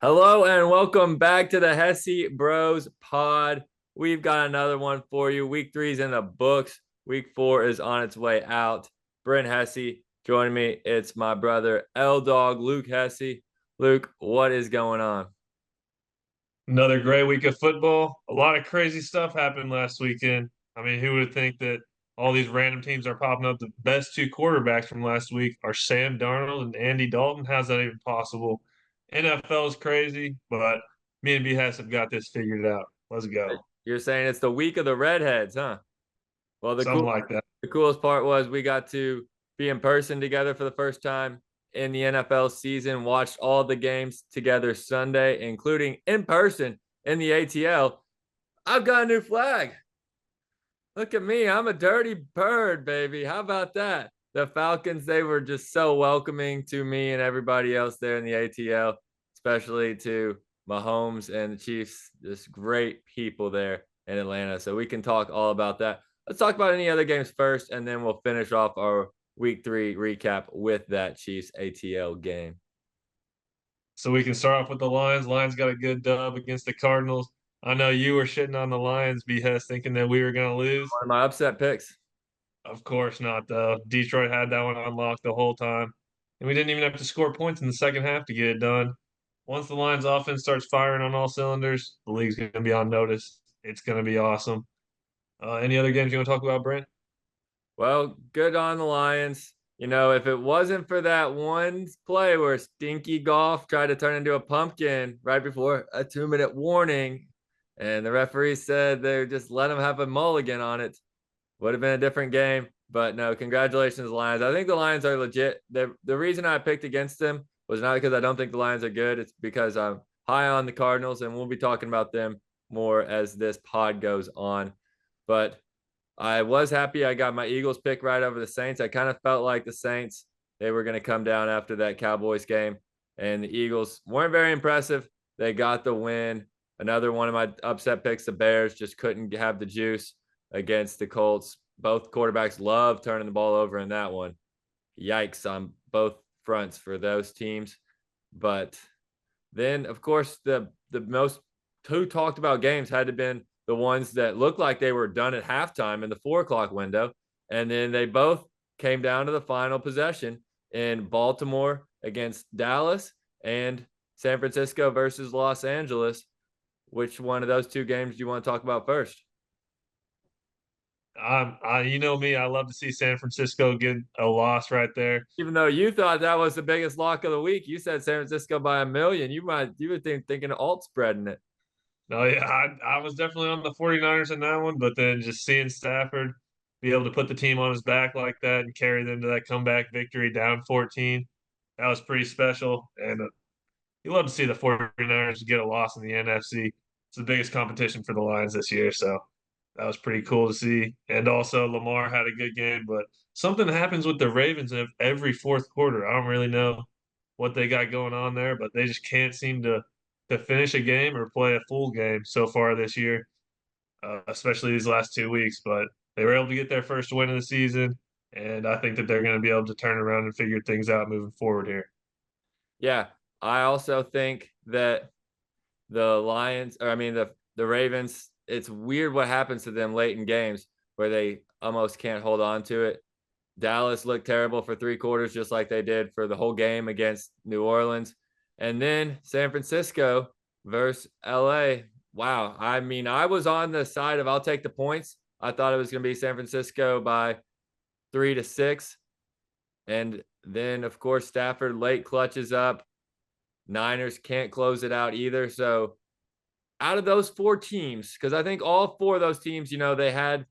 Hello and welcome back to the Hesse Bros Pod. We've got another one for you. Week 3 is in the books. Week 4 is on its way out. Brent Hesse joining me. It's my brother L Dog Luke Hesse. Luke, what is going on? Another great week of football. A lot of crazy stuff happened last weekend. I mean, who would think that all these random teams are popping up? The best two quarterbacks from last week are Sam Darnold and Andy Dalton. How's that even possible? NFL is crazy, but me and B Hess have got this figured out. Let's go. You're saying it's the week of the redheads, huh? Well, Something like that. the coolest part was we got to be in person together for the first time in the NFL season, watched all the games together Sunday, including in person in the ATL. I've got a new flag. Look at me. I'm a dirty bird, baby. How about that? The Falcons, they were just so welcoming to me and everybody else there in the ATL, especially to Mahomes and the Chiefs. Just great people there in Atlanta. So we can talk all about that. Let's talk about any other games first, and then we'll finish off our week 3 recap with that Chiefs ATL game. So we can start off with the Lions. Lions got a good dub against the Cardinals. I know you were shitting on the Lions, B Hess, thinking that we were going to lose. One of my upset picks. Of course not, though. Detroit had that one unlocked the whole time. And we didn't even have to score points in the second half to get it done. Once the Lions offense starts firing on all cylinders, the league's going to be on notice. It's going to be awesome. Any other games you want to talk about, Brent? Well, good on the Lions. You know, if it wasn't for that one play where Stinky Golf tried to turn into a pumpkin right before a 2-minute warning, and the referee said they just let him have a mulligan on it, would have been a different game. But no, congratulations, Lions. I think the Lions are legit. The reason I picked against them was not because I don't think the Lions are good. It's because I'm high on the Cardinals, and we'll be talking about them more as this pod goes on. But I was happy I got my Eagles pick right over the Saints. I kind of felt like the Saints, they were going to come down after that Cowboys game, and the Eagles weren't very impressive. They got the win. Another one of my upset picks, the Bears, just couldn't have the juice against the Colts. Both quarterbacks love turning the ball over in that one. Yikes on both fronts for those teams. But then, of course, the most two talked about games had to been the ones that looked like they were done at halftime in the 4 o'clock window, and then they both came down to the final possession in Baltimore against Dallas and San Francisco versus Los Angeles. Which one of those two games do you want to talk about first? You know me, I love to see San Francisco get a loss right there. Even though you thought that was the biggest lock of the week, you said San Francisco by a million. You were thinking alt spreading it. No, yeah, I was definitely on the 49ers in that one, but then just seeing Stafford be able to put the team on his back like that and carry them to that comeback victory down 14, that was pretty special. And you love to see the 49ers get a loss in the NFC. It's the biggest competition for the Lions this year, so that was pretty cool to see. And also Lamar had a good game, but something happens with the Ravens of every fourth quarter. I don't really know what they got going on there, but they just can't seem to finish a game or play a full game so far this year, especially these last 2 weeks. But they were able to get their first win of the season, and I think that they're going to be able to turn around and figure things out moving forward here. Yeah, I also think that the Lions, or I mean the Ravens, it's weird what happens to them late in games where they almost can't hold on to it. Dallas looked terrible for 3 quarters, just like they did for the whole game against New Orleans. And then San Francisco versus LA. Wow. I mean, I was on the side of I'll take the points. I thought it was going to be San Francisco by 3-6. And then, of course, Stafford late clutches up. Niners can't close it out either. So, out of those 4 teams, because I think all 4 of those teams, you know, they had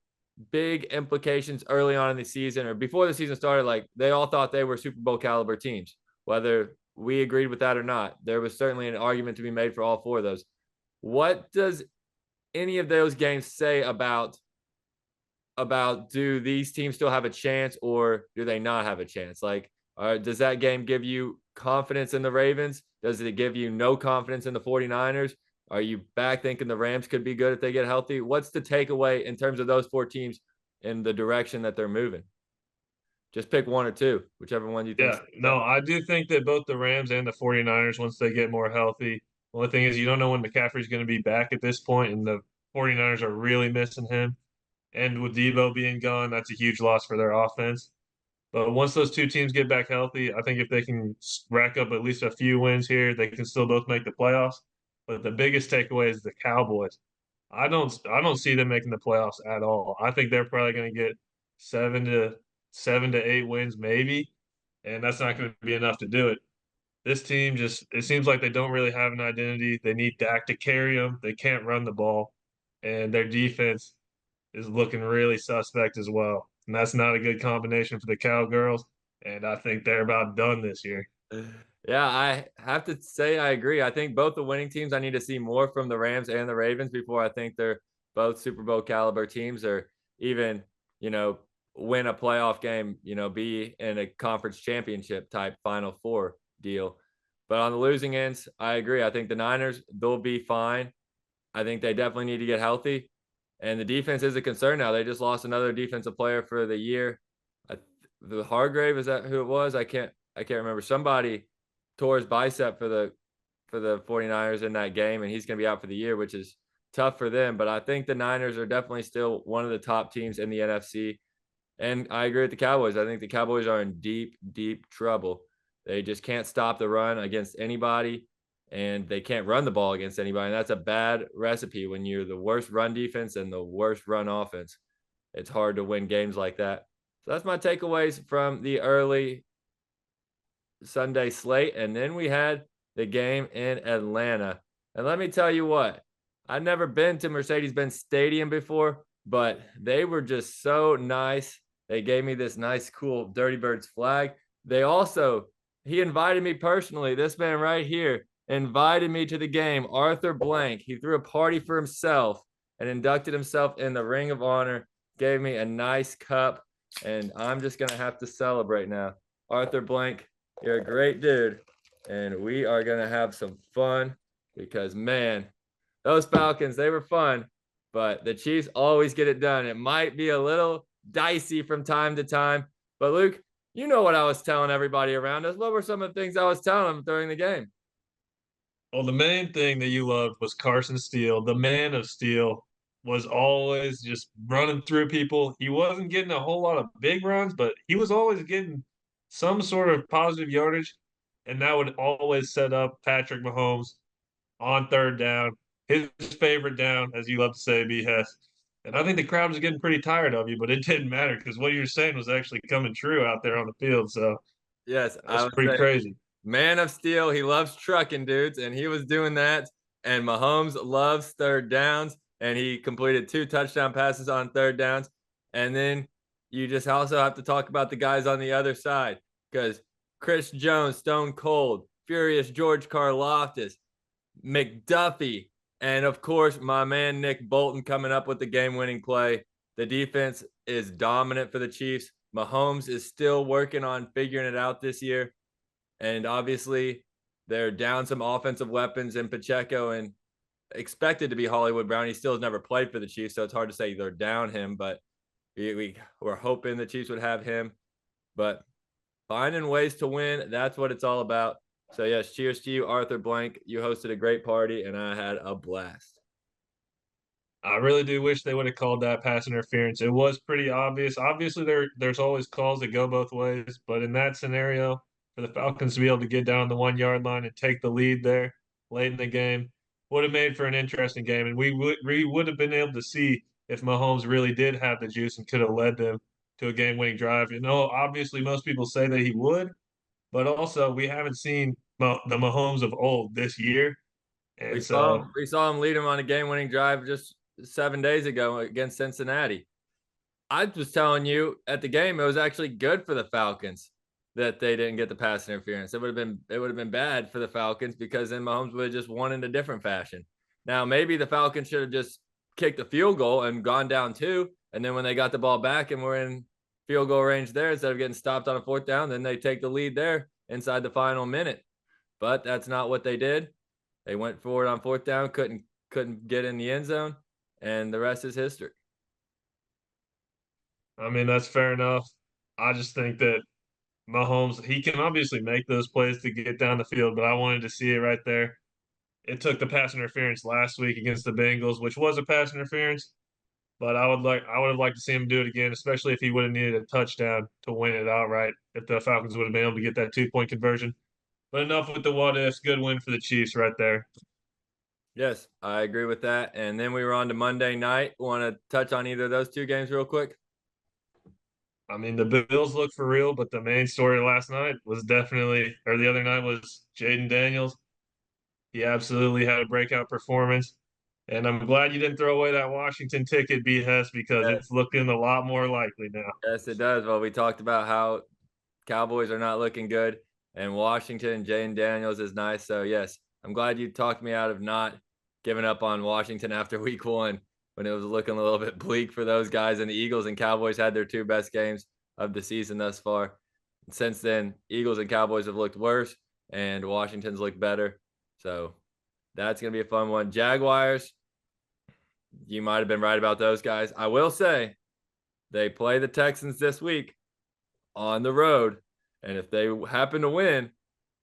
big implications early on in the season or before the season started. Like they all thought they were Super Bowl caliber teams, whether we agreed with that or not. There was certainly an argument to be made for all 4 of those. What does any of those games say about do these teams still have a chance or do they not have a chance? Like, does that game give you confidence in the Ravens? Does it give you no confidence in the 49ers? Are you back thinking the Rams could be good if they get healthy? What's the takeaway in terms of those 4 teams in the direction that they're moving? Just pick one or two, whichever one you think. Yeah, no, I do think that both the Rams and the 49ers, once they get more healthy, Only thing is, you don't know when McCaffrey's going to be back at this point, and the 49ers are really missing him. And with Debo being gone, that's a huge loss for their offense. But once those two teams get back healthy, I think if they can rack up at least a few wins here, they can still both make the playoffs. But the biggest takeaway is the Cowboys. I don't see them making the playoffs at all. I think they're probably going to get 7 to 8 wins maybe, and that's not going to be enough to do it. This team just it seems like they don't really have an identity. They need Dak to carry them. They can't run the ball, and their defense is looking really suspect as well. And that's not a good combination for the Cowgirls. And I think they're about done this year. Yeah, I have to say I agree. I think both the winning teams, I need to see more from the Rams and the Ravens before I think they're both Super Bowl caliber teams or even, you know, win a playoff game, be in a conference championship type Final Four deal. But on the losing ends, I agree. I think the Niners, they'll be fine. I think they definitely need to get healthy. And the defense is a concern now. They just lost another defensive player for the year. The Hargrave, is that who it was? I can't remember. Somebody tore his bicep for the 49ers in that game, and he's going to be out for the year, which is tough for them. But I think the Niners are definitely still one of the top teams in the NFC. And I agree with the Cowboys. I think the Cowboys are in deep, deep trouble. They just can't stop the run against anybody, and they can't run the ball against anybody. And that's a bad recipe when you're the worst run defense and the worst run offense. It's hard to win games like that. So that's my takeaways from the early Sunday slate. And then we had the game in Atlanta. And let me tell you what, I've never been to Mercedes-Benz Stadium before, but they were just so nice. They gave me this nice, cool Dirty Birds flag. They also, he invited me personally, this man right here, invited me to the game, Arthur Blank. He threw a party for himself and inducted himself in the Ring of Honor, gave me a nice cup, and I'm just going to have to celebrate now. Arthur Blank, you're a great dude, and we are going to have some fun because, man, those Falcons, they were fun, but the Chiefs always get it done. It might be a little dicey from time to time, but Luke, you know what I was telling everybody around us. What were some of the things I was telling them during the game? Well, the main thing that you loved was Carson Steele. The man of steel was always just running through people. He wasn't getting a whole lot of big runs, but he was always getting some sort of positive yardage, and that would always set up Patrick Mahomes on third down, his favorite down, as you love to say, B. Hess. And I think the crowd was getting pretty tired of you, but it didn't matter because what you were saying was actually coming true out there on the field. So Yes, I that's would pretty say crazy. man of steel. He loves trucking dudes, and he was doing that. And Mahomes loves third downs, and he completed 2 touchdown passes on third downs. And then you just also have to talk about the guys on the other side because Chris Jones, Stone Cold, Furious George Karlaftis, McDuffie, and of course, my man Nick Bolton coming up with the game winning play. The defense is dominant for the Chiefs. Mahomes is still working on figuring it out this year. And obviously, they're down some offensive weapons in Pacheco and expected to be Hollywood Brown. He still has never played for the Chiefs, so it's hard to say they're down him, but we were hoping the Chiefs would have him. But finding ways to win, that's what it's all about. So, yes, cheers to you, Arthur Blank. You hosted a great party, and I had a blast. I really do wish they would have called that pass interference. It was pretty obvious. Obviously, there's always calls that go both ways, but in that scenario, for the Falcons to be able to get down the 1 yard line and take the lead there late in the game would have made for an interesting game, and we would have been able to see if Mahomes really did have the juice and could have led them to a game-winning drive. You know, obviously, most people say that he would, but also we haven't seen the Mahomes of old this year, We and saw so him, we saw him lead him on a game winning drive just 7 days ago against Cincinnati. I was telling you at the game, it was actually good for the Falcons that they didn't get the pass interference. It would have been bad for the Falcons because then Mahomes would have just won in a different fashion. Now maybe the Falcons should have just kicked the field goal and gone down 2, and then when they got the ball back and were in field goal range there, instead of getting stopped on a 4th down, then they take the lead there inside the final minute. But that's not what they did. They went forward on 4th down, couldn't get in the end zone, and the rest is history. I mean that's fair enough. I just think that Mahomes, he can obviously make those plays to get down the field, but I wanted to see it right there. it took the pass interference last week against the Bengals, which was a pass interference. But I would have liked to see him do it again, especially if he would have needed a touchdown to win it outright. If the Falcons would have been able to get that 2 point conversion. But enough with the what ifs. Good win for the Chiefs right there. Yes, I agree with that. And then we were on to Monday night. Want to touch on either of those two games real quick? I mean, the Bills look for real, but the main story last night was definitely, or the other night was Jaden Daniels. He absolutely had a breakout performance. And I'm glad you didn't throw away that Washington ticket, B. Hess, because Yes, it's looking a lot more likely now. yes, it does. Well, we talked about how Cowboys are not looking good, and Washington, Jane Daniels is nice. So yes, I'm glad you talked me out of not giving up on Washington after week one when it was looking a little bit bleak for those guys. And the Eagles and Cowboys had their two best games of the season thus far. Since then, Eagles and Cowboys have looked worse, and Washington's looked better. So that's gonna be a fun one. Jaguars, you might have been right about those guys. I will say they play the Texans this week on the road. And if they happen to win,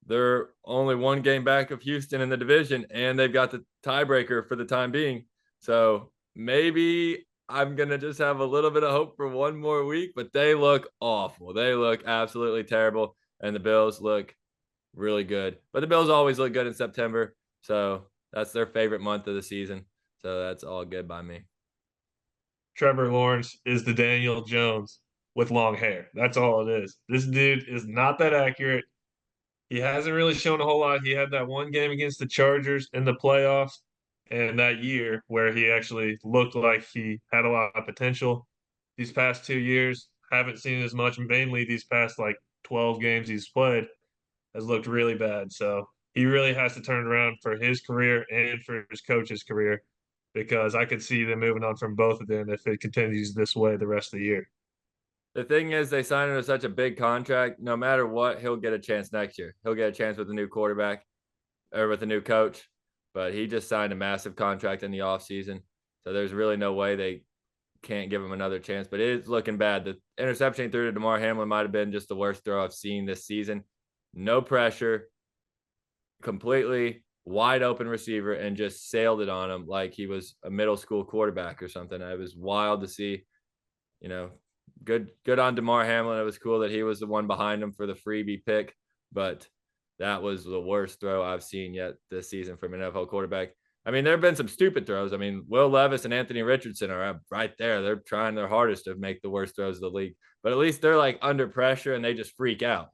they're only one game back of Houston in the division, and they've got the tiebreaker for the time being. So maybe I'm going to just have a little bit of hope for one more week, but they look awful. They look absolutely terrible, and the Bills look really good. But the Bills always look good in September. So that's their favorite month of the season. So that's all good by me. Trevor Lawrence is the Daniel Jones with long hair. That's all it is. This dude is not that accurate. He hasn't really shown a whole lot. He had that one game against the Chargers in the playoffs and that year where he actually looked like he had a lot of potential. These past 2 years, haven't seen as much, mainly these past like 12 games he's played has looked really bad. So he really has to turn around for his career and for his coach's career because I could see them moving on from both of them if it continues this way the rest of the year. The thing is, they signed him to such a big contract. No matter what, he'll get a chance next year. He'll get a chance with a new quarterback or with a new coach. But he just signed a massive contract in the offseason. So there's really no way they can't give him another chance. But it is looking bad. The interception he threw to DeMar Hamlin might have been just the worst throw I've seen this season. No pressure, completely wide open receiver, and just sailed it on him like he was a middle school quarterback or something. It was wild to see. You know, good on DeMar Hamlin. It was cool that he was the one behind him for the freebie pick, but that was the worst throw I've seen yet this season from an NFL quarterback. I mean, there have been some stupid throws. I mean, Will Levis and Anthony Richardson are right there. They're trying their hardest to make the worst throws of the league, but at least they're like under pressure and they just freak out.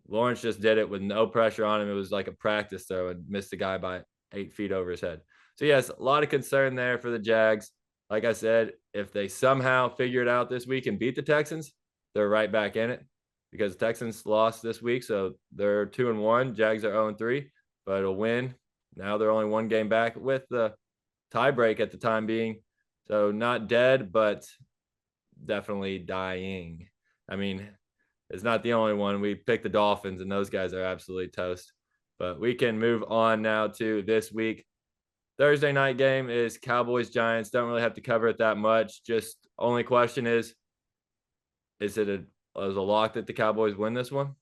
Lawrence just did it with no pressure on him. It was like a practice throw and missed the guy by 8 feet over his head. So, yes, a lot of concern there for the Jags. Like I said, if they somehow figure it out this week and beat the Texans, they're right back in it because the Texans lost this week. So they're 2-1. Jags are 0-3, but a win. Now they're only one game back with the tiebreak at the time being. So not dead, but definitely dying. I mean, it's not the only one. We picked the Dolphins, and those guys are absolutely toast. But we can move on now to this week. Thursday night game is Cowboys Giants. Don't really have to cover it that much. Just only question is it a lock that the Cowboys win this one?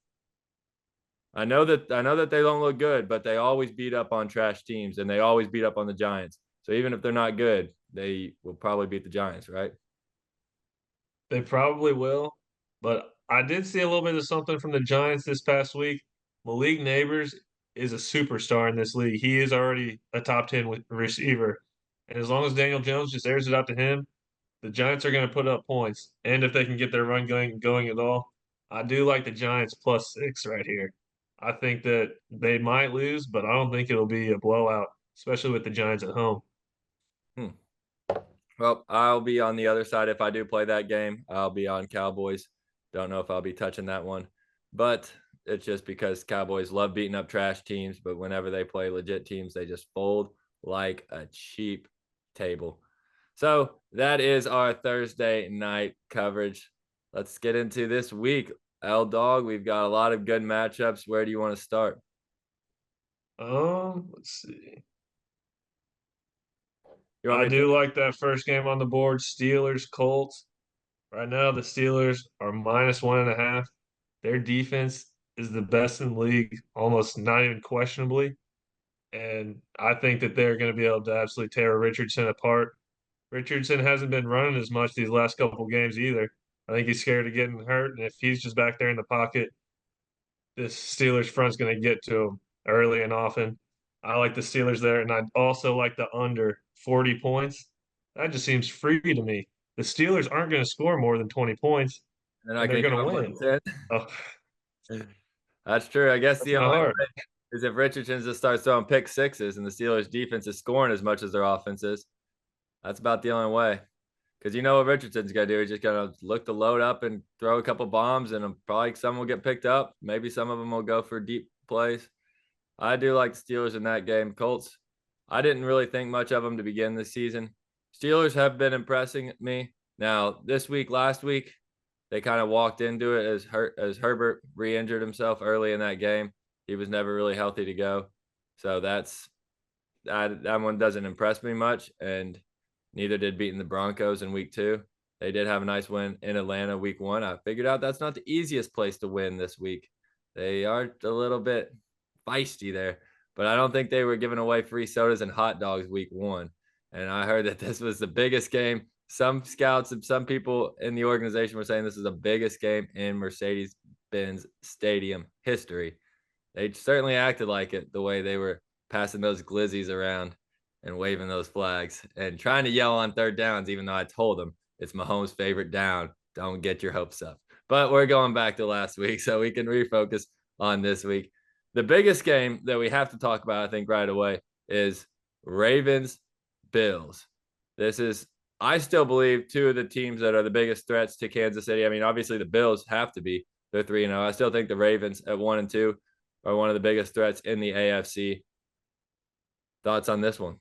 I know that they don't look good, but they always beat up on trash teams and they always beat up on the Giants. So even if they're not good, they will probably beat the Giants, right? They probably will, but I did see a little bit of something from the Giants this past week. Malik Neighbors is a superstar in this league. He is already a top 10 receiver. And as long as Daniel Jones just airs it out to him, the Giants are going to put up points. And if they can get their run going at all, I do like the Giants +6 right here. I think that they might lose, but I don't think it'll be a blowout, especially with the Giants at home. Hmm. Well, I'll be on the other side if I do play that game. I'll be on Cowboys. Don't know if I'll be touching that one, but it's just because Cowboys love beating up trash teams, but whenever they play legit teams, they just fold like a cheap table. So that is our Thursday night coverage. Let's get into this week. L Dog, we've got a lot of good matchups. Where do you want to start? Let's see. You want I me to? do like that first game on the board, Steelers Colts. Right now, the Steelers are -1.5. Their defense is the best in the league, almost not even questionably. and I think that they're going to be able to absolutely tear Richardson apart. Richardson hasn't been running as much these last couple games either. I think he's scared of getting hurt, and if he's just back there in the pocket, this Steelers front's going to get to him early and often. I like the Steelers there, and I also like the under 40 points. That just seems free to me. The Steelers aren't going to score more than 20 points, They're not and they're going to going give to up more win. than Oh, 10. That's true. I guess that's the kind of only hard. way is if Richardson just starts throwing pick sixes and the Steelers defense is scoring as much as their offense is. That's about the only way. Because you know what Richardson's going to do. He's just going to look to load up and throw a couple bombs, and probably some will get picked up. Maybe some of them will go for deep plays. I do like the Steelers in that game. Colts, I didn't really think much of them to begin this season. Steelers have been impressing me. Now, this week, last week, they kind of walked into it as Herbert re-injured himself early in that game. He was never really healthy to go. So that one doesn't impress me much, and neither did beating the Broncos in week 2. They did have a nice win in Atlanta week 1. I figured out that's not the easiest place to win this week. They are a little bit feisty there, but I don't think they were giving away free sodas and hot dogs week 1. And I heard that this was the biggest game. Some scouts and some people in the organization were saying this is the biggest game in Mercedes-Benz Stadium history. They certainly acted like it the way they were passing those glizzies around and waving those flags and trying to yell on third downs, even though I told them it's Mahomes' favorite down. Don't get your hopes up. But we're going back to last week, so we can refocus on this week. The biggest game that we have to talk about, I think, right away is Ravens Bills. This is, I still believe, two of the teams that are the biggest threats to Kansas City. I mean, obviously the Bills have to be. They're 3-0. I still think the Ravens at 1-2 are one of the biggest threats in the AFC. Thoughts on this one?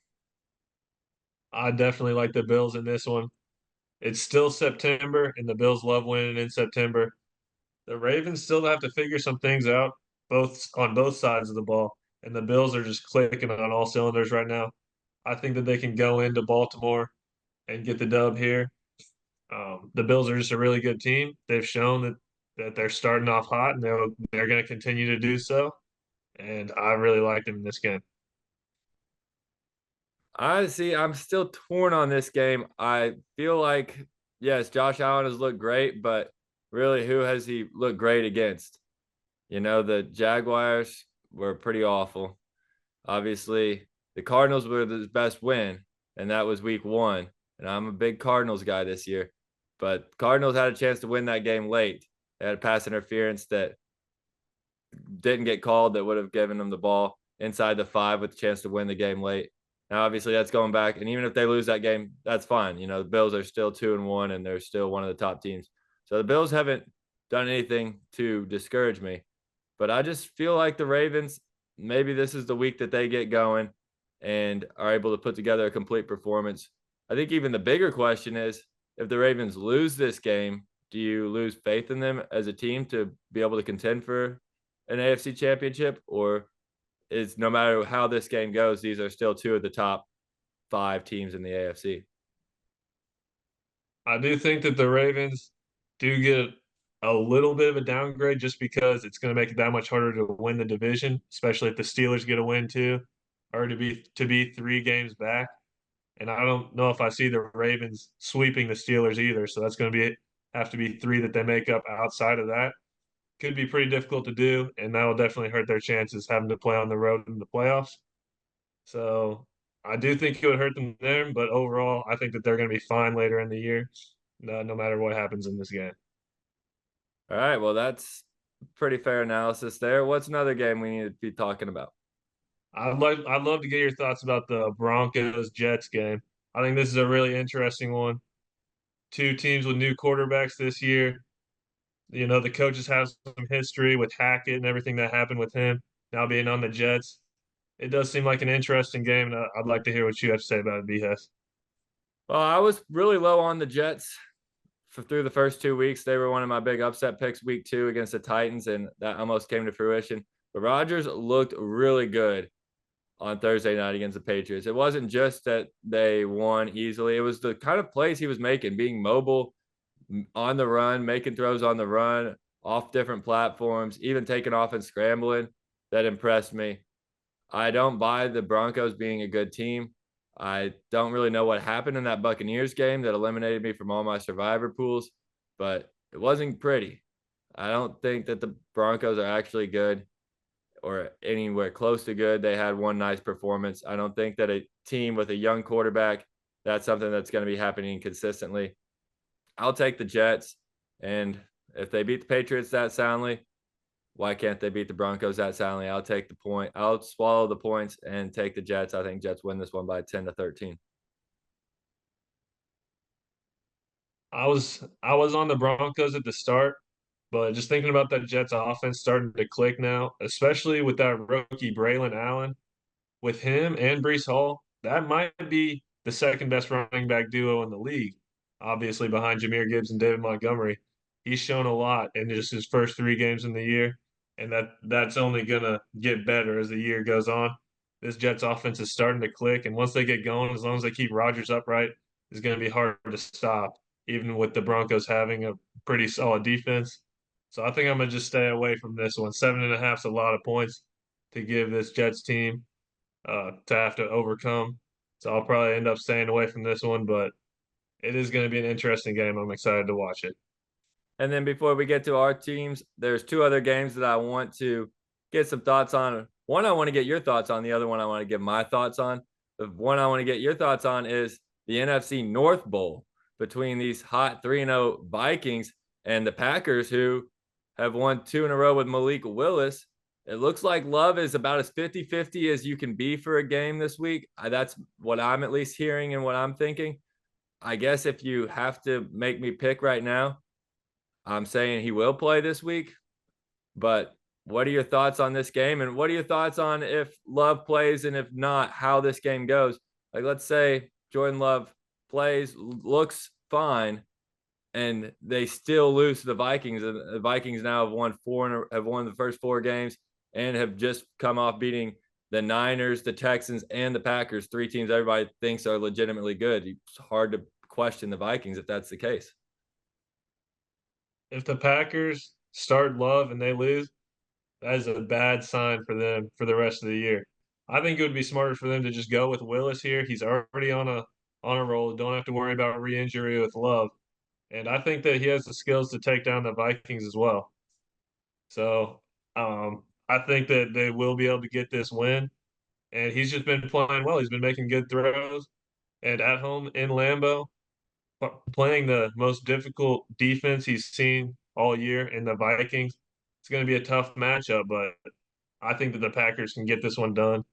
I definitely like the Bills in this one. It's still September, and the Bills love winning in September. The Ravens still have to figure some things out, both on both sides of the ball, and the Bills are just clicking on all cylinders right now. I think that they can go into Baltimore and get the dub here. The Bills are just a really good team. They've shown that they're starting off hot, and they're going to continue to do so. And I really like them in this game. I see. I'm still torn on this game. I feel like, yes, Josh Allen has looked great, but really, who has he looked great against? You know, the Jaguars were pretty awful. Obviously, the Cardinals were the best win, and that was week 1. And I'm a big Cardinals guy this year, but Cardinals had a chance to win that game late. They had a pass interference that didn't get called that would have given them the ball inside the 5 with a chance to win the game late. Now, obviously, that's going back, and even if they lose that game, that's fine. You know, the Bills are still 2-1, and they're still one of the top teams. So the Bills haven't done anything to discourage me, but I just feel like the Ravens. Maybe this is the week that they get going and are able to put together a complete performance. I think even the bigger question is if the Ravens lose this game, do you lose faith in them as a team to be able to contend for an AFC championship, or is no matter how this game goes, these are still two of the top 5 teams in the AFC? I do think that the Ravens do get a little bit of a downgrade just because it's going to make it that much harder to win the division, especially if the Steelers get a win too, or to be 3 games back. And I don't know if I see the Ravens sweeping the Steelers either. So that's going to be have to be 3 that they make up outside of that. Could be pretty difficult to do, and that will definitely hurt their chances having to play on the road in the playoffs. So I do think it would hurt them there, but overall, I think that they're going to be fine later in the year, no matter what happens in this game. All right, well, that's pretty fair analysis there. What's another game we need to be talking about? I'd love to get your thoughts about the Broncos Jets game. I think this is a really interesting one. 2 teams with new quarterbacks this year. You know, the coaches have some history with Hackett and everything that happened with him now being on the Jets. It does seem like an interesting game, and I'd like to hear what you have to say about it, BS. Well, I was really low on the Jets through the first 2 weeks. They were one of my big upset picks week 2 against the Titans, and that almost came to fruition. But Rodgers looked really good on Thursday night against the Patriots. It wasn't just that they won easily, it was the kind of plays he was making, being mobile on the run, making throws on the run, off different platforms, even taking off and scrambling. That impressed me. I don't buy the Broncos being a good team. I don't really know what happened in that Buccaneers game that eliminated me from all my survivor pools, but it wasn't pretty. I don't think that the Broncos are actually good or anywhere close to good. They had one nice performance. I don't think that a team with a young quarterback, that's something that's going to be happening consistently. I'll take the Jets. And if they beat the Patriots that soundly, why can't they beat the Broncos that soundly? I'll take the point. I'll swallow the points and take the Jets. I think Jets win this one by 10-13. I was on the Broncos at the start, but just thinking about that Jets offense starting to click now, especially with that rookie Braylon Allen, with him and Brees Hall, that might be the second best running back duo in the league. Obviously behind Jahmyr Gibbs and David Montgomery. He's shown a lot in just his first 3 games in the year, and that's only gonna get better as the year goes on. This Jets offense is starting to click, and once they get going, as long as they keep Rodgers upright, it's gonna be hard to stop, even with the Broncos having a pretty solid defense. So I think I'm gonna just stay away from this one. 7.5 is a lot of points to give this Jets team to have to overcome. So I'll probably end up staying away from this one, but it is going to be an interesting game. I'm excited to watch it. And then before we get to our teams, there's two other games that I want to get some thoughts on. One, I want to get your thoughts on. The other one, I want to give my thoughts on. The one I want to get your thoughts on is the NFC North Bowl between these hot 3-0 Vikings and the Packers, who have won 2 in a row with Malik Willis. It looks like Love is about as 50-50 as you can be for a game this week. That's what I'm at least hearing and what I'm thinking. I guess if you have to make me pick right now, I'm saying he will play this week, but what are your thoughts on this game? And what are your thoughts on if Love plays and if not, how this game goes? Like, let's say Jordan Love plays, looks fine, and they still lose to the Vikings. And the Vikings now have won the first 4 games and have just come off beating the Niners, the Texans, and the Packers, 3 teams everybody thinks are legitimately good. It's hard to question the Vikings if that's the case. If the Packers start Love and they lose, that is a bad sign for them for the rest of the year. I think it would be smarter for them to just go with Willis here. He's already on a roll. Don't have to worry about re-injury with Love. And I think that he has the skills to take down the Vikings as well. So I think that they will be able to get this win. And he's just been playing well. He's been making good throws. And at home in Lambeau, playing the most difficult defense he's seen all year in the Vikings, it's going to be a tough matchup, but I think that the Packers can get this one done.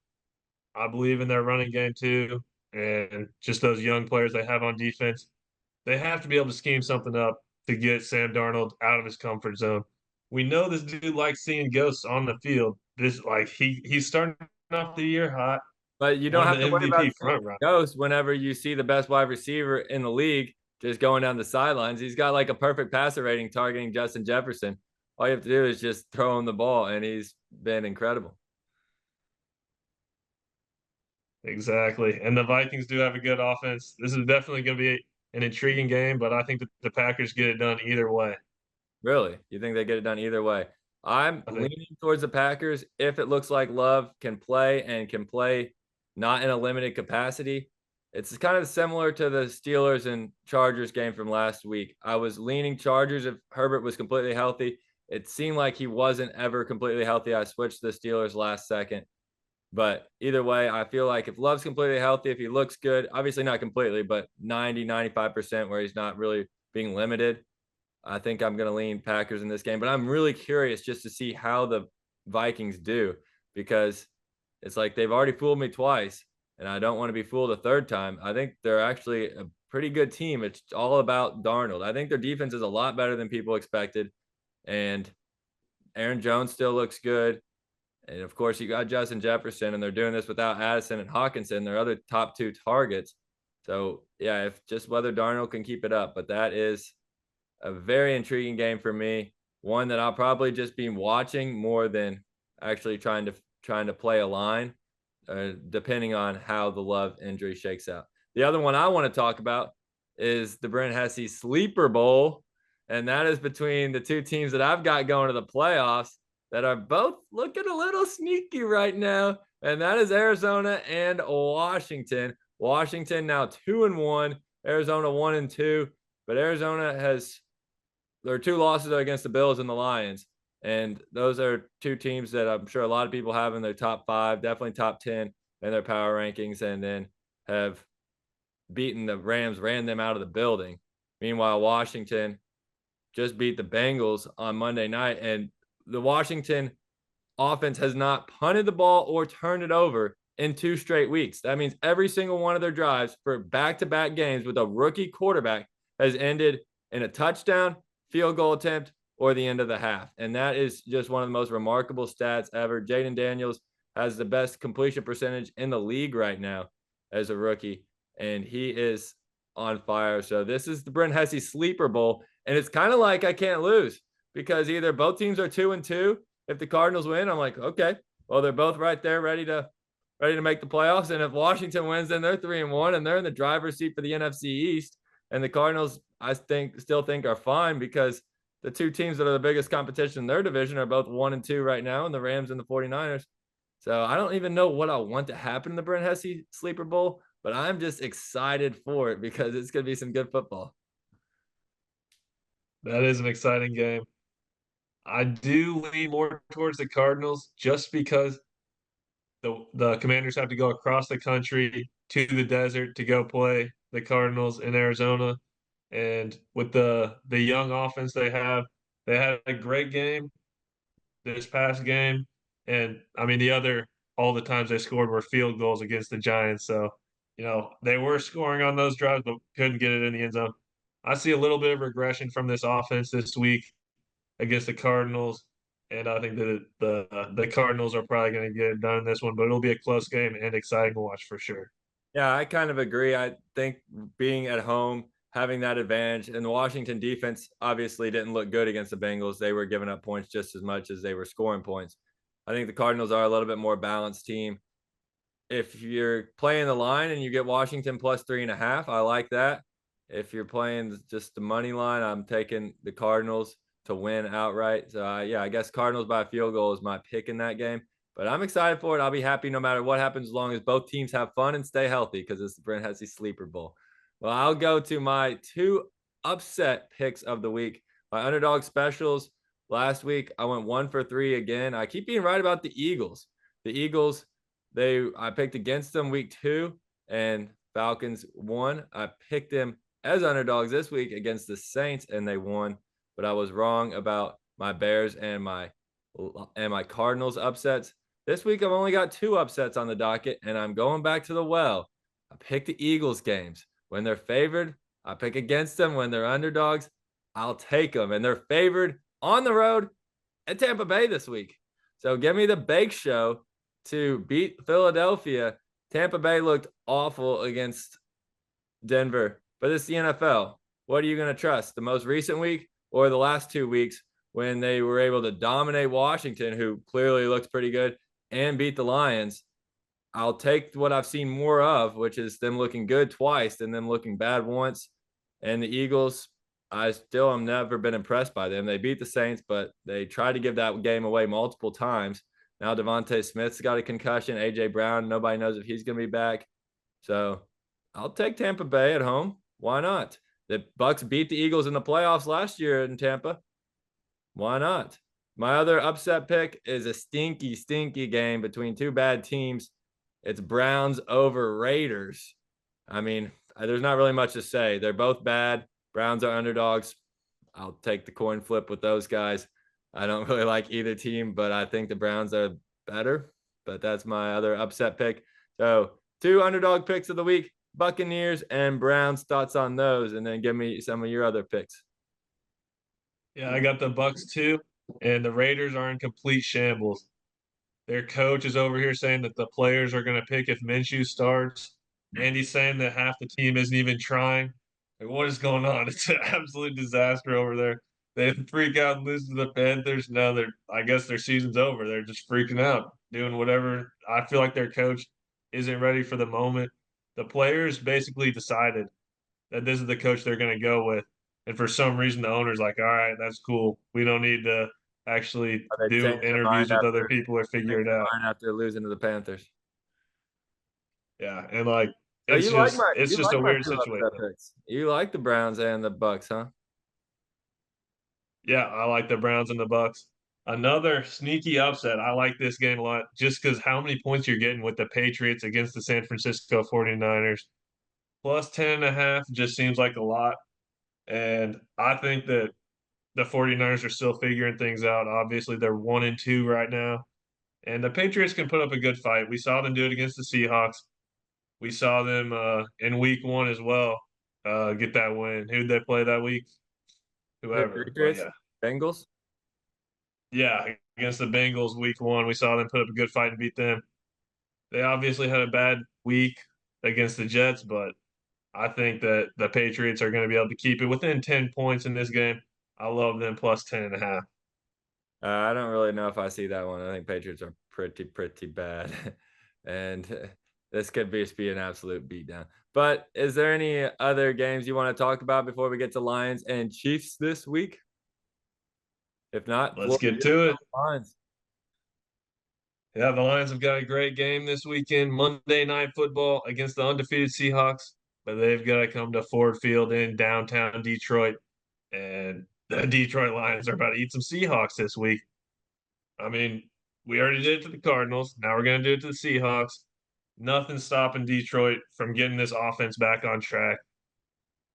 I believe in their running game too, and just those young players they have on defense. They have to be able to scheme something up to get Sam Darnold out of his comfort zone. We know this dude likes seeing ghosts on the field. This like he's starting off the year hot, But you don't one of have the to worry MVP about front runners. ghosts whenever you see the best wide receiver in the league just going down the sidelines. He's got like a perfect passer rating targeting Justin Jefferson. All you have to do is just throw him the ball, and he's been incredible. Exactly. And the Vikings do have a good offense. This is definitely going to be an intriguing game, but I think that the Packers get it done either way. Really? You think they get it done either way? I'm I think leaning towards the Packers if it looks like Love can play and can play not in a limited capacity. It's kind of similar to the Steelers and Chargers game from last week. I was leaning Chargers if Herbert was completely healthy. It seemed like he wasn't ever completely healthy. I switched to the Steelers last second. But either way, I feel like if Love's completely healthy, if he looks good, obviously not completely, but 90-95% where he's not really being limited, I think I'm going to lean Packers in this game, but I'm really curious just to see how the Vikings do because it's like they've already fooled me twice, and I don't want to be fooled a third time. I think they're actually a pretty good team. It's all about Darnold. I think their defense is a lot better than people expected, and Aaron Jones still looks good. And of course, you got Justin Jefferson, and they're doing this without Addison and Hawkinson, their other top 2 targets. So, yeah, if just whether Darnold can keep it up, but that is a very intriguing game for me. One that I'll probably just be watching more than actually trying to play a line, depending on how the Love injury shakes out. The other one I want to talk about is the Brent Hesse Sleeper Bowl, and that is between the 2 teams that I've got going to the playoffs that are both looking a little sneaky right now. and that is Arizona and Washington. Washington now 2-1, Arizona 1-2, but Arizona has their two losses are against the Bills and the Lions, and those are two teams that I'm sure a lot of people have in their top five, definitely top 10 in their power rankings, and then have beaten the Rams, ran them out of the building. Meanwhile, Washington just beat the Bengals on Monday night, and the Washington offense has not punted the ball or turned it over in 2 straight weeks. That means every single one of their drives for back-to-back games with a rookie quarterback has ended in a touchdown, field goal attempt, or the end of the half. And that is just one of the most remarkable stats ever. Jaden Daniels has the best completion percentage in the league right now as a rookie, and he is on fire. So this is the Brent Hesse Sleeper Bowl, and it's kind of like I can't lose because either both teams are 2-2. If the Cardinals win, I'm like, okay, well, they're both right there, ready to make the playoffs. And if Washington wins, then they're 3-1, and they're in the driver's seat for the NFC East. And the Cardinals, I still think are fine because the two teams that are the biggest competition in their division are both 1-2 right now, and the Rams and the 49ers. So I don't even know what I want to happen in the Brent Hesse Sleeper Bowl, but I'm just excited for it because it's going to be some good football. That is an exciting game. I do lean more towards the Cardinals just because the Commanders have to go across the country to the desert to go play the Cardinals in Arizona. And with the young offense they have, they had a great game this past game. And I mean all the times they scored were field goals against the Giants. So, they were scoring on those drives, but couldn't get it in the end zone. I see a little bit of regression from this offense this week against the Cardinals, and I think that the Cardinals are probably going to get it done in this one, but it'll be a close game and exciting to watch for sure. Yeah, I kind of agree. I think being at home, having that advantage, and the Washington defense obviously didn't look good against the Bengals. They were giving up points just as much as they were scoring points. I think the Cardinals are a little bit more balanced team. If you're playing the line and you get Washington plus 3.5, I like that. If you're playing just the money line, I'm taking the Cardinals to win outright. So yeah, I guess Cardinals by a field goal is my pick in that game. But I'm excited for it. I'll be happy no matter what happens as long as both teams have fun and stay healthy because it's the Brent Hesse Sleeper Bowl. Well, I'll go to my two upset picks of the week. My underdog specials last week, I went 1 for 3 again. I keep being right about the Eagles. The Eagles, I picked against them week 2 and Falcons won. I picked them as underdogs this week against the Saints and they won, but I was wrong about my Bears and my Cardinals upsets. This week I've only got 2 upsets on the docket, and I'm going back to the well. I pick the Eagles games. When they're favored, I pick against them. When they're underdogs, I'll take them. And they're favored on the road at Tampa Bay this week. So give me the Bake Show to beat Philadelphia. Tampa Bay looked awful against Denver, but it's the NFL. What are you going to trust? The most recent week or the last 2 weeks when they were able to dominate Washington, who clearly looks pretty good, and beat the Lions? I'll take what I've seen more of, which is them looking good twice and them looking bad once. And the Eagles, I still have never been impressed by them. They beat the Saints, but they tried to give that game away multiple times. Now Devontae Smith's got a concussion. AJ Brown, nobody knows if he's going to be back. So I'll take Tampa Bay at home. Why not? The Bucks beat the Eagles in the playoffs last year in Tampa. Why not? My other upset pick is a stinky, stinky game between two bad teams. It's Browns over Raiders. I mean, there's not really much to say. They're both bad. Browns are underdogs. I'll take the coin flip with those guys. I don't really like either team, but I think the Browns are better. But that's my other upset pick. So 2 underdog picks of the week, Buccaneers and Browns. Thoughts on those? And then give me some of your other picks. Yeah, I got the Bucks too, and the Raiders are in complete shambles. Their coach is over here saying that the players are going to pick if Minshew starts, and he's saying that half the team isn't even trying. Like, what is going on? It's an absolute disaster over there. They freak out and lose to the Panthers. Now I guess their season's over. They're just freaking out, doing whatever. I feel like their coach isn't ready for the moment. The players basically decided that this is the coach they're going to go with. And for some reason, the owner's like, all right, that's cool. We don't need to actually They do changed their mind interviews with other after people or figure changed it their out. mind after losing to the Panthers. Yeah, and like Oh, it's you just like a my weird two situation. upset picks. You like the Browns and the Bucks, huh? Yeah, I like the Browns and the Bucks. Another sneaky upset. I like this game a lot just because how many points you're getting with the Patriots against the San Francisco 49ers. Plus 10.5 just seems like a lot. And I think that the 49ers are still figuring things out. Obviously, they're 1-2 right now. And the Patriots can put up a good fight. We saw them do it against the Seahawks. We saw them in week one as well get that win. Who'd they play that week? The Whoever. But Patriots, yeah. Bengals. Yeah, against the Bengals week one, we saw them put up a good fight and beat them. They obviously had a bad week against the Jets, but I think that the Patriots are going to be able to keep it within 10 points in this game. I love them plus 10.5. I don't really know if I see that one. I think Patriots are pretty bad, and this could be an absolute beatdown. But is there any other games you want to talk about before we get to Lions and Chiefs this week? If not, Let's floor get to it. Lions. Yeah, the Lions have got a great game this weekend, Monday Night Football against the undefeated Seahawks, but they've got to come to Ford Field in downtown Detroit, and the Detroit Lions are about to eat some Seahawks this week. I mean, we already did it to the Cardinals. Now we're going to do it to the Seahawks. Nothing stopping Detroit from getting this offense back on track.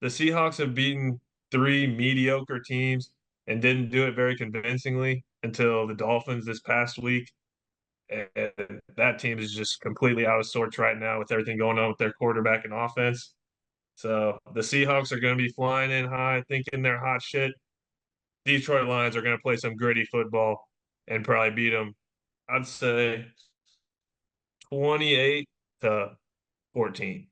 The Seahawks have beaten three mediocre teams and didn't do it very convincingly until the Dolphins this past week. And that team is just completely out of sorts right now with everything going on with their quarterback and offense. So the Seahawks are going to be flying in high, thinking they're hot shit. Detroit Lions are going to play some gritty football and probably beat them. I'd say 28 to 14.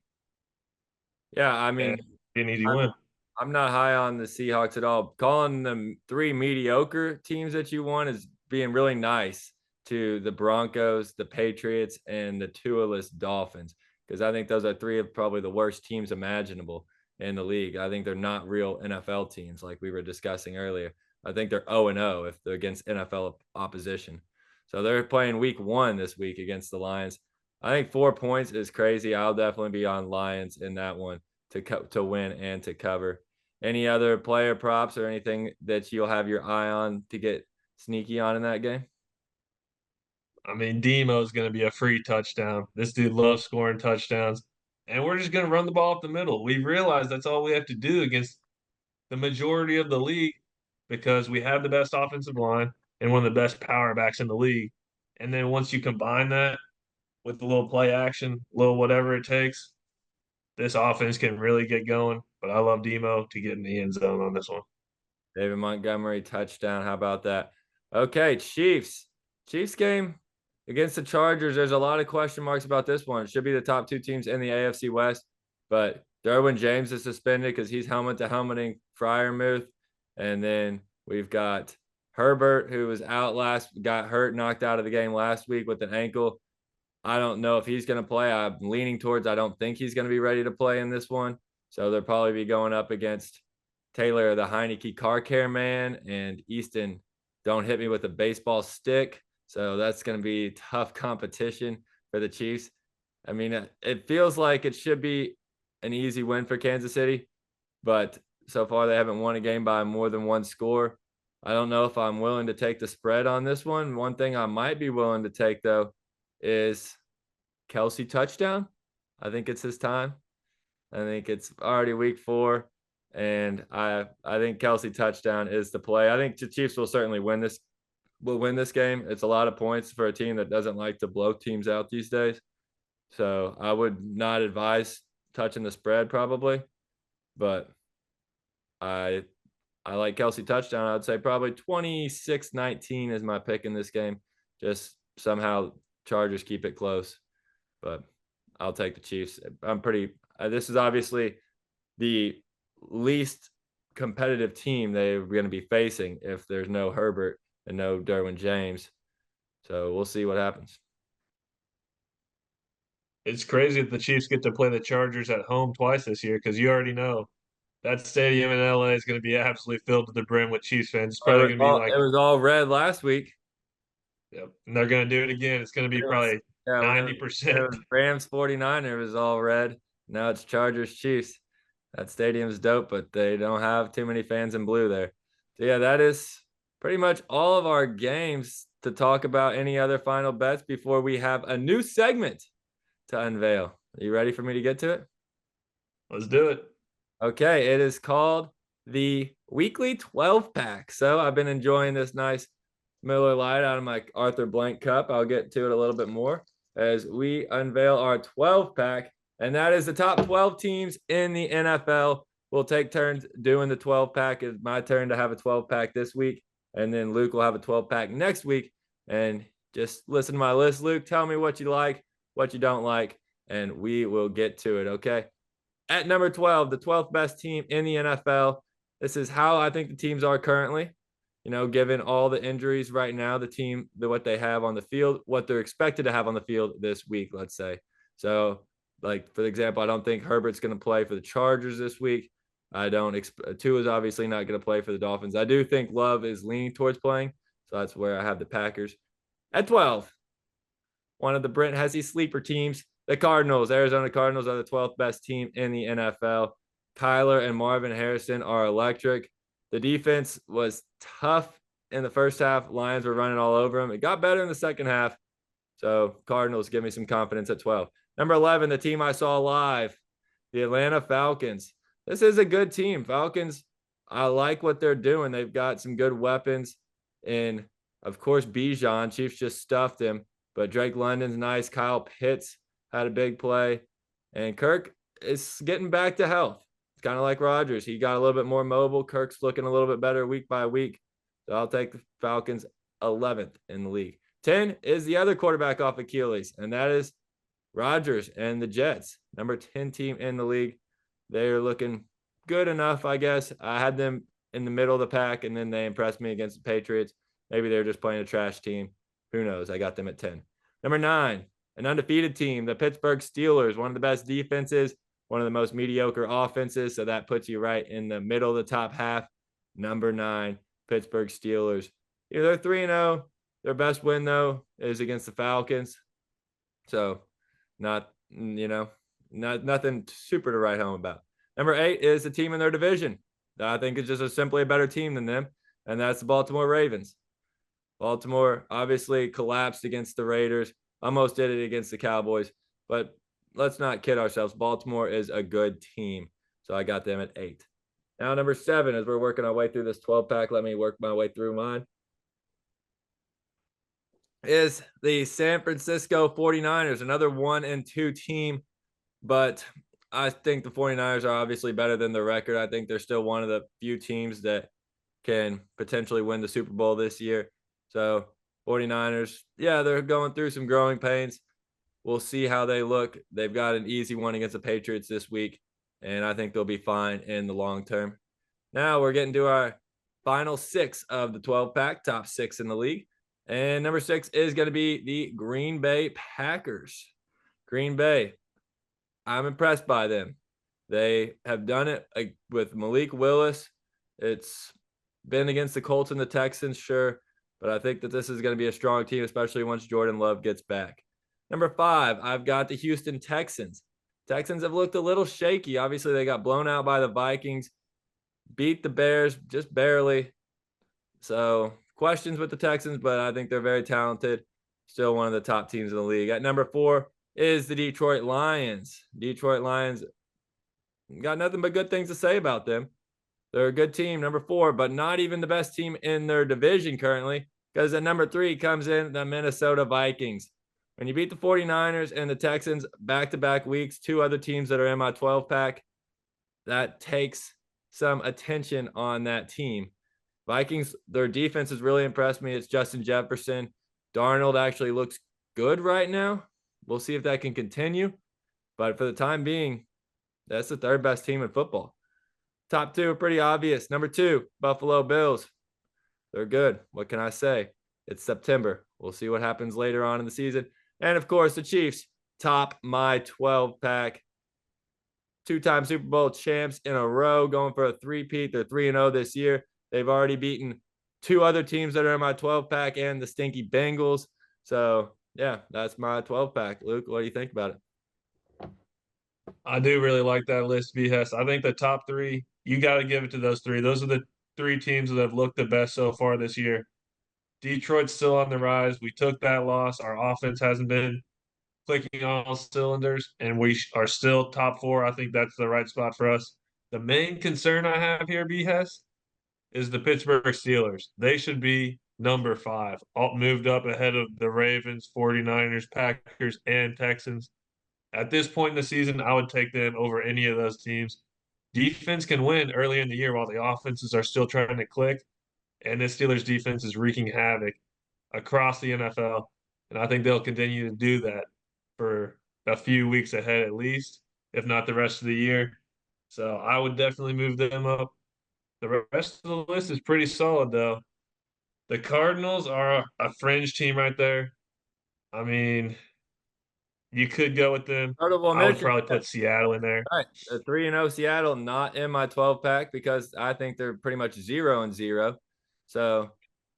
Yeah, I And mean, an easy I'm win. I'm not high on the Seahawks at all. Calling them three mediocre teams that you won is being really nice to the Broncos, the Patriots, and the Tua-less Dolphins, because I think those are three of probably the worst teams imaginable in the league. I think they're not real NFL teams like we were discussing earlier. I think they're 0-0 if they're against NFL opposition. So they're playing week one this week against the Lions. I think 4 points is crazy. I'll definitely be on Lions in that one to win and to cover. Any other player props or anything that you'll have your eye on to get sneaky on in that game? I mean, Demo's going to be a free touchdown. This dude loves scoring touchdowns. And we're just going to run the ball up the middle. We realize that's all we have to do against the majority of the league because we have the best offensive line and one of the best power backs in the league. And then once you combine that with a little play action, a little whatever it takes, this offense can really get going. But I love Demo to get in the end zone on this one. David Montgomery touchdown. How about that? Okay, Chiefs. Chiefs game against the Chargers. There's a lot of question marks about this one. It should be the top two teams in the AFC West, but Derwin James is suspended because he's helmet to helmeting Fryermuth. And then we've got Herbert, who was out got hurt, knocked out of the game last week with an ankle. I don't know if he's going to play. I'm leaning towards I don't think he's going to be ready to play in this one. So they'll probably be going up against Taylor, the Heineke car care man, and Easton, don't hit me with a baseball stick. So that's going to be tough competition for the Chiefs. I mean, it feels like it should be an easy win for Kansas City, but so far they haven't won a game by more than one score. I don't know if I'm willing to take the spread on this one. One thing I might be willing to take, though, is Kelsey touchdown. I think it's his time. I think it's already week 4, and I think Kelsey touchdown is the play. I think the Chiefs will certainly win this. Will win this game. It's a lot of points for a team that doesn't like to blow teams out these days. So I would not advise touching the spread probably, but I I like Kelsey touchdown. I would say probably 26-19 is my pick in this game. Just somehow Chargers keep it close, but I'll take the Chiefs. I'm pretty. This is obviously the least competitive team they're going to be facing if there's no Herbert and no Derwin James. So we'll see what happens. It's crazy that the Chiefs get to play the Chargers at home twice this year because you already know that stadium in LA is going to be absolutely filled to the brim with Chiefs fans. It's probably going to be like, It was all red last week. yep, and they're going to do it again. It's going to be It was probably Yeah, when it 90%. was Rams 49, it was all red. Now it's Chargers Chiefs. That stadium's dope, but they don't have too many fans in blue there. So yeah, that is pretty much all of our games to talk about. Any other final bets before we have a new segment to unveil? Are you ready for me to get to it? Let's do it. Okay, it is called the weekly 12 pack. So I've been enjoying this nice Miller Lite out of my Arthur Blank cup. I'll get to it a little bit more as we unveil our 12 pack, and that is the top 12 teams in the NFL. We'll take turns doing the 12 pack. It's my turn to have a 12 pack this week, and then Luke will have a 12 pack next week. And just listen to my list, Luke. Tell me what you like, what you don't like, and we will get to it. Okay. At number 12, the 12th best team in the NFL. This is how I think the teams are currently. You know, given all the injuries right now, the team, what they have on the field, what they're expected to have on the field this week, let's say. So, like, for example, I don't think Herbert's going to play for the Chargers this week. I don't expect Tua is obviously not going to play for the Dolphins. I do think Love is leaning towards playing. So that's where I have the Packers. At 12, one of the Brent Hesse sleeper teams, the Cardinals. Arizona Cardinals are the 12th best team in the NFL. Kyler and Marvin Harrison are electric. The defense was tough in the first half. Lions were running all over them. It got better in the second half. So Cardinals give me some confidence at 12. Number 11, the team I saw live, the Atlanta Falcons. This is a good team. Falcons, I like what they're doing. They've got some good weapons. And of course, Bijan. Chiefs just stuffed him. But Drake London's nice. Kyle Pitts had a big play. And Kirk is getting back to health. It's kind of like Rodgers. He got a little bit more mobile. Kirk's looking a little bit better week by week. So I'll take the Falcons 11th in the league. 10 is the other quarterback off Achilles, and that is Rodgers and the Jets. Number 10 team in the league. They're looking good enough, I guess. I had them in the middle of the pack, and then they impressed me against the Patriots. Maybe they're just playing a trash team. Who knows? I got them at 10. Number 9, an undefeated team, the Pittsburgh Steelers, one of the best defenses, one of the most mediocre offenses. So that puts you right in the middle of the top half. Number 9, Pittsburgh Steelers. You know, they're 3-0. Their best win, though, is against the Falcons. So nothing super to write home about. Number 8 is the team in their division that I think is just simply a better team than them, and that's the Baltimore Ravens. Baltimore obviously collapsed against the Raiders, almost did it against the Cowboys, but let's not kid ourselves. Baltimore is a good team, so I got them at 8. Now, number 7, as we're working our way through this 12-pack, let me work my way through mine, is the San Francisco 49ers, another 1-2 team, but I think the 49ers are obviously better than the record. I think they're still one of the few teams that can potentially win the Super Bowl this year. So 49ers, yeah, they're going through some growing pains. We'll see how they look. They've got an easy one against the Patriots this week, and I think they'll be fine in the long term. Now we're getting to our final 6 of the 12-pack, top 6 in the league. And number 6 is going to be the Green Bay Packers. Green Bay, I'm impressed by them. They have done it with Malik Willis. It's been against the Colts and the Texans, sure, but I think that this is going to be a strong team, especially once Jordan Love gets back. Number 5, I've got the Houston Texans. Texans have looked a little shaky. Obviously, they got blown out by the Vikings, beat the Bears just barely. So questions with the Texans, but I think they're very talented. Still one of the top teams in the league. At number 4 is the Detroit Lions. Detroit Lions got nothing but good things to say about them. They're a good team, number 4, but not even the best team in their division currently, because at number 3 comes in the Minnesota Vikings. When you beat the 49ers and the Texans back-to-back weeks, 2 other teams that are in my 12-pack, that takes some attention on that team. Vikings, their defense has really impressed me. It's Justin Jefferson. Darnold actually looks good right now. We'll see if that can continue. But for the time being, that's the 3rd best team in football. Top 2 are pretty obvious. Number 2, Buffalo Bills. They're good. What can I say? It's September. We'll see what happens later on in the season. And, of course, the Chiefs top my 12-pack. 2-time Super Bowl champs in a row, going for a three-peat. They're 3-0 this year. They've already beaten 2 other teams that are in my 12-pack and the stinky Bengals. So yeah, that's my 12 pack. Luke, what do you think about it? I do really like that list, BS. I think the top three, you got to give it to those three. Those are the three teams that have looked the best so far this year. Detroit's still on the rise. We took that loss. Our offense hasn't been clicking on all cylinders, and we are still top four. I think that's the right spot for us. The main concern I have here, BS, is the Pittsburgh Steelers. They should be number five, all moved up ahead of the Ravens, 49ers, Packers, and Texans. At this point in the season, I would take them over any of those teams. Defense can win early in the year while the offenses are still trying to click, and the Steelers defense is wreaking havoc across the NFL. And I think they'll continue to do that for a few weeks ahead at least, if not the rest of the year. So I would definitely move them up. The rest of the list is pretty solid, though. The Cardinals are a fringe team right there. I mean, you could go with them. Notable I would mention. probably put Seattle in there. Right. The 3-0 Seattle not in my 12 pack because I think they're pretty much 0-0. So,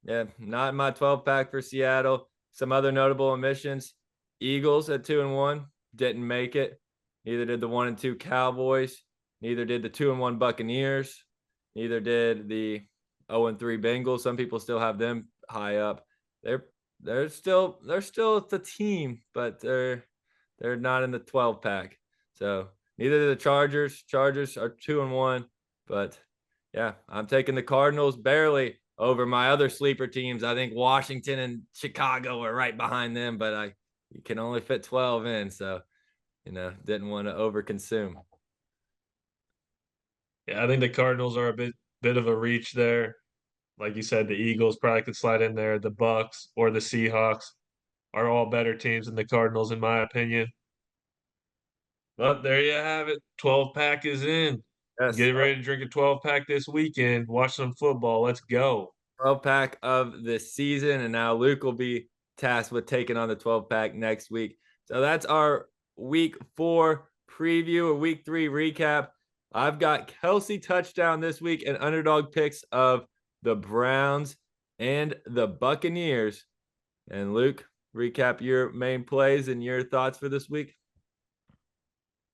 yeah, not in my 12 pack for Seattle. Some other notable omissions. Eagles at 2-1 didn't make it. Neither did the 1-2 Cowboys. Neither did the 2-1 Buccaneers. Neither did the 0-3 Bengals. Some people still have them high up. They're they're still the team, but they're not in the 12 pack. So neither the Chargers. Chargers are 2-1, but yeah, I'm taking the Cardinals barely over my other sleeper teams. I think Washington and Chicago are right behind them, but you can only fit 12 in, so didn't want to overconsume. Yeah, I think the Cardinals are a bit of a reach there. Like you said, the Eagles probably could slide in there. The Bucks or the Seahawks are all better teams than the Cardinals, in my opinion. But there you have it. 12 pack is in. Yes, Get ready to drink a 12 pack this weekend. Watch some football. Let's go. 12 pack of the season, and now Luke will be tasked with taking on the 12 pack next week. So that's our week 4 preview, or week 3 recap. I've got Kelsey touchdown this week and underdog picks of the Browns and the Buccaneers. And Luke, recap your main plays and your thoughts for this week.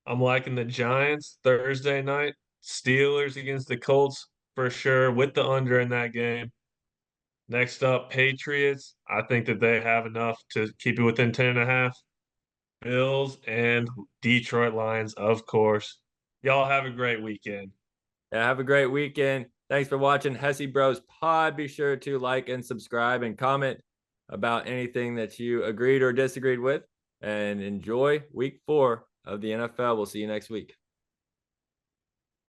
I'm liking the Giants Thursday night. Steelers against the Colts for sure, with the under in that game. Next up, Patriots. I think that they have enough to keep it within 10.5. Bills and Detroit Lions, of course. Y'all have a great weekend. Yeah, have a great weekend. Thanks for watching Hesse Bros Pod. Be sure to like and subscribe and comment about anything that you agreed or disagreed with. And enjoy week 4 of the NFL. We'll see you next week.